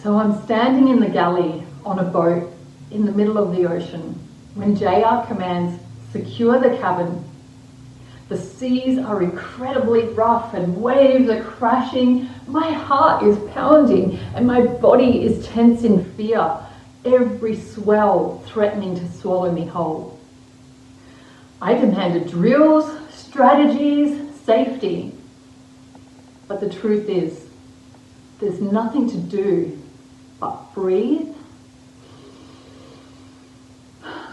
So I'm standing in the galley on a boat in the middle of the ocean when JR commands, secure the cabin. The seas are incredibly rough and waves are crashing. My heart is pounding and my body is tense in fear, every swell threatening to swallow me whole. I demanded drills, strategies, safety. But the truth is, there's nothing to do but breathe,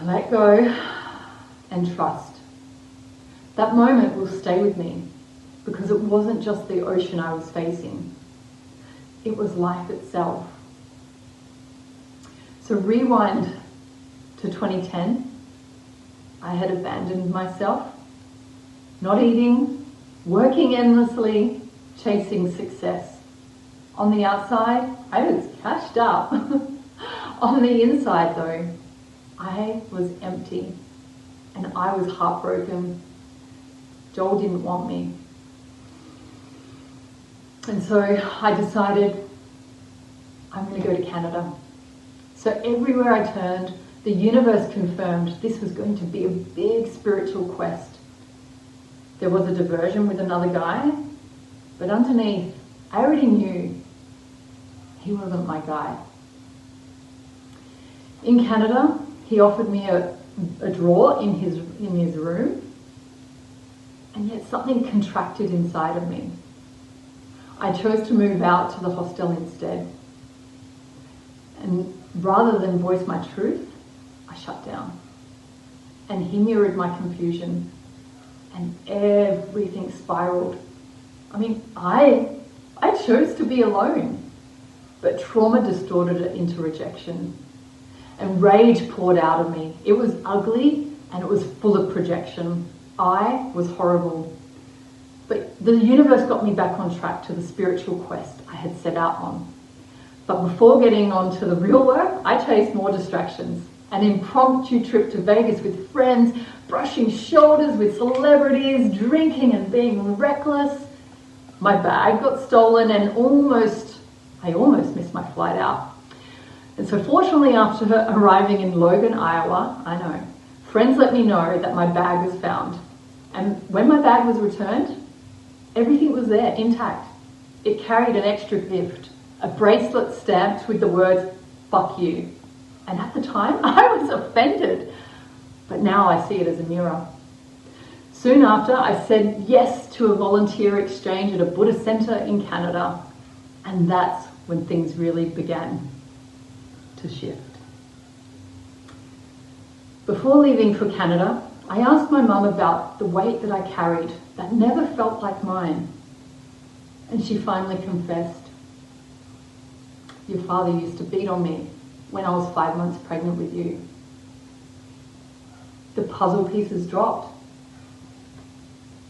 let go, and trust. That moment will stay with me because it wasn't just the ocean I was facing. It was life itself. So rewind to 2010. I had abandoned myself, not eating, working endlessly, chasing success. On the outside, I was cashed up. On the inside though, I was empty and I was heartbroken. Joel didn't want me. And so I decided I'm going to go to Canada. So everywhere I turned, the universe confirmed this was going to be a big spiritual quest. There was a diversion with another guy, but underneath, I already knew he wasn't my guy. In Canada, he offered me a drawer in his room, and yet something contracted inside of me. I chose to move out to the hostel instead. And rather than voice my truth, I shut down. And he mirrored my confusion, and everything spiraled. I mean, I chose to be alone, but trauma distorted it into rejection. And rage poured out of me. It was ugly and it was full of projection. I was horrible. But the universe got me back on track to the spiritual quest I had set out on. But before getting on to the real work, I chased more distractions. An impromptu trip to Vegas with friends, brushing shoulders with celebrities, drinking and being reckless. My bag got stolen and I almost missed my flight out. And so fortunately, after arriving in Logan, Iowa, friends let me know that my bag was found. And when my bag was returned, everything was there, intact. It carried an extra gift, a bracelet stamped with the words, "fuck you." And at the time, I was offended. But now I see it as a mirror. Soon after, I said yes to a volunteer exchange at a Buddhist center in Canada. And that's when things really began to shift. Before leaving for Canada, I asked my mum about the weight that I carried that never felt like mine. And she finally confessed, "Your father used to beat on me when I was 5 months pregnant with you." The puzzle pieces dropped.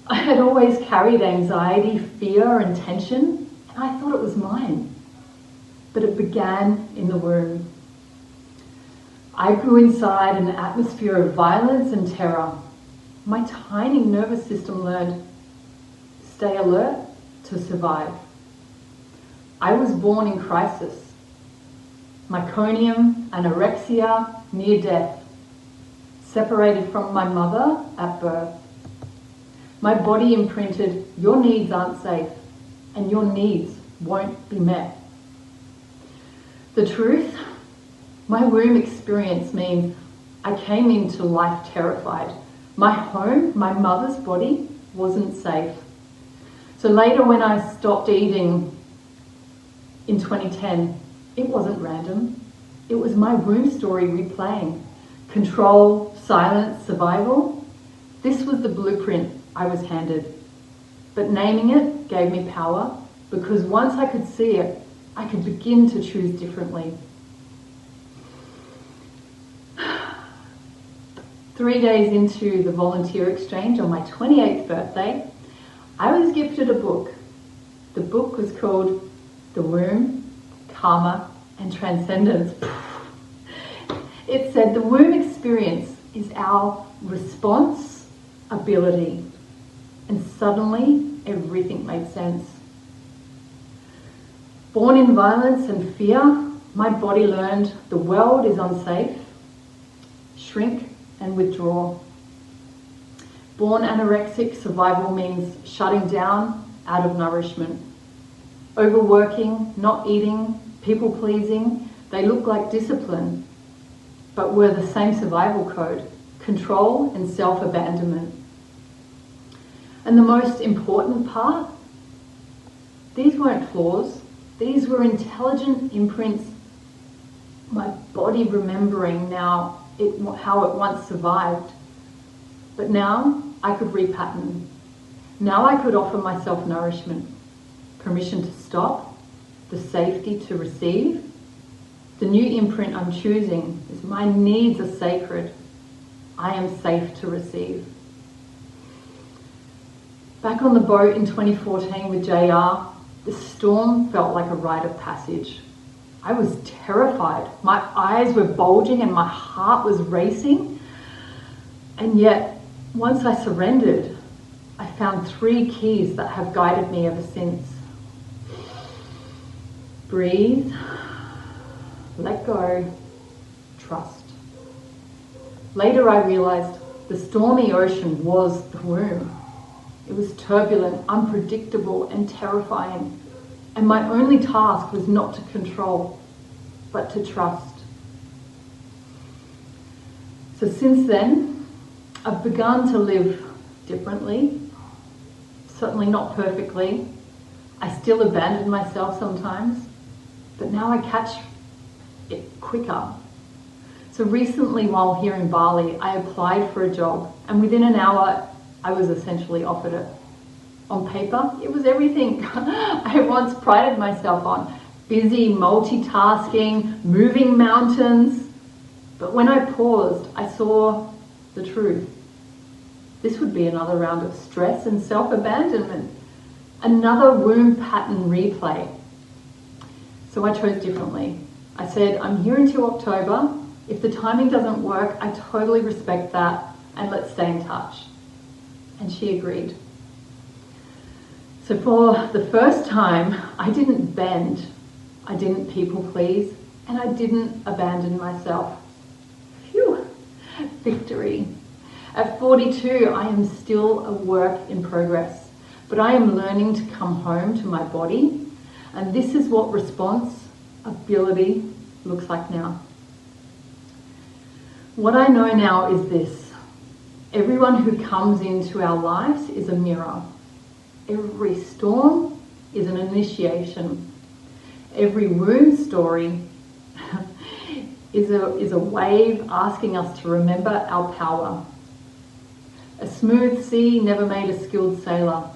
I had always carried anxiety, fear, and tension, and I thought it was mine. But it began in the womb. I grew inside an atmosphere of violence and terror. My tiny nervous system learned, stay alert to survive. I was born in crisis. Meconium, anorexia, near death. Separated from my mother at birth. My body imprinted, your needs aren't safe, and your needs won't be met. The truth, my womb experience means I came into life terrified. My home, my mother's body, wasn't safe. So later when I stopped eating in 2010, it wasn't random. It was my womb story replaying. Control, silence, survival. This was the blueprint I was handed. But naming it gave me power because once I could see it, I could begin to choose differently. 3 days into the volunteer exchange on my 28th birthday, I was gifted a book. The book was called The Womb, Karma and Transcendence. It said the womb experience is our response ability. And suddenly everything made sense. Born in violence and fear, My body learned the world is unsafe, shrink and withdraw. Born anorexic, survival means shutting down out of nourishment. Overworking, not eating, people pleasing, they look like discipline, but were the same survival code: control and self-abandonment. And the most important part, these weren't flaws, these were intelligent imprints, my body remembering now how it once survived. But now I could repattern. Now I could offer myself nourishment, permission to stop, the safety to receive. The new imprint I'm choosing is my needs are sacred. I am safe to receive. Back on the boat in 2014 with JR, the storm felt like a rite of passage. I was terrified. My eyes were bulging and my heart was racing. And yet, once I surrendered, I found 3 keys that have guided me ever since. Breathe, let go, trust. Later I realized the stormy ocean was the womb. It was turbulent, unpredictable, and terrifying. And my only task was not to control, but to trust. So since then, I've begun to live differently, certainly not perfectly. I still abandon myself sometimes, but now I catch it quicker. So recently, while here in Bali, I applied for a job, and within an hour, I was essentially offered it. On paper, it was everything I once prided myself on. Busy, multitasking, moving mountains. But when I paused, I saw the truth. This would be another round of stress and self-abandonment. Another womb pattern replay. So I chose differently. I said, I'm here until October. If the timing doesn't work, I totally respect that, and let's stay in touch. And she agreed. So for the first time, I didn't bend, I didn't people please, and I didn't abandon myself. Phew, victory. At 42, I am still a work in progress, but I am learning to come home to my body, and this is what responsibility looks like now. What I know now is this: everyone who comes into our lives is a mirror. Every storm is an initiation. Every womb story is a wave asking us to remember our power. A smooth sea never made a skilled sailor,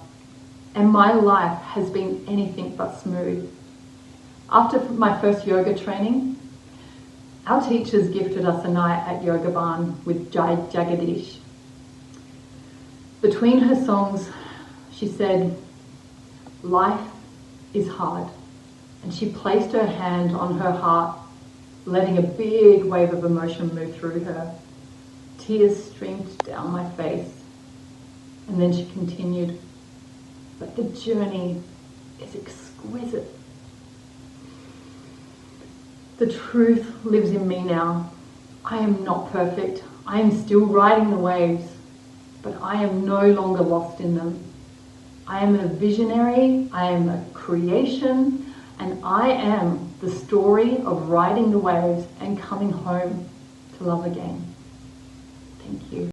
and my life has been anything but smooth. After my first yoga training, our teachers gifted us a night at Yoga Barn with Jai Jagadish. Between her songs, she said, life is hard. And she placed her hand on her heart, letting a big wave of emotion move through her. Tears streamed down my face. And then she continued, but the journey is exquisite. The truth lives in me now. I am not perfect. I am still riding the waves, but I am no longer lost in them. I am a visionary, I am a creation, and I am the story of riding the waves and coming home to love again. Thank you.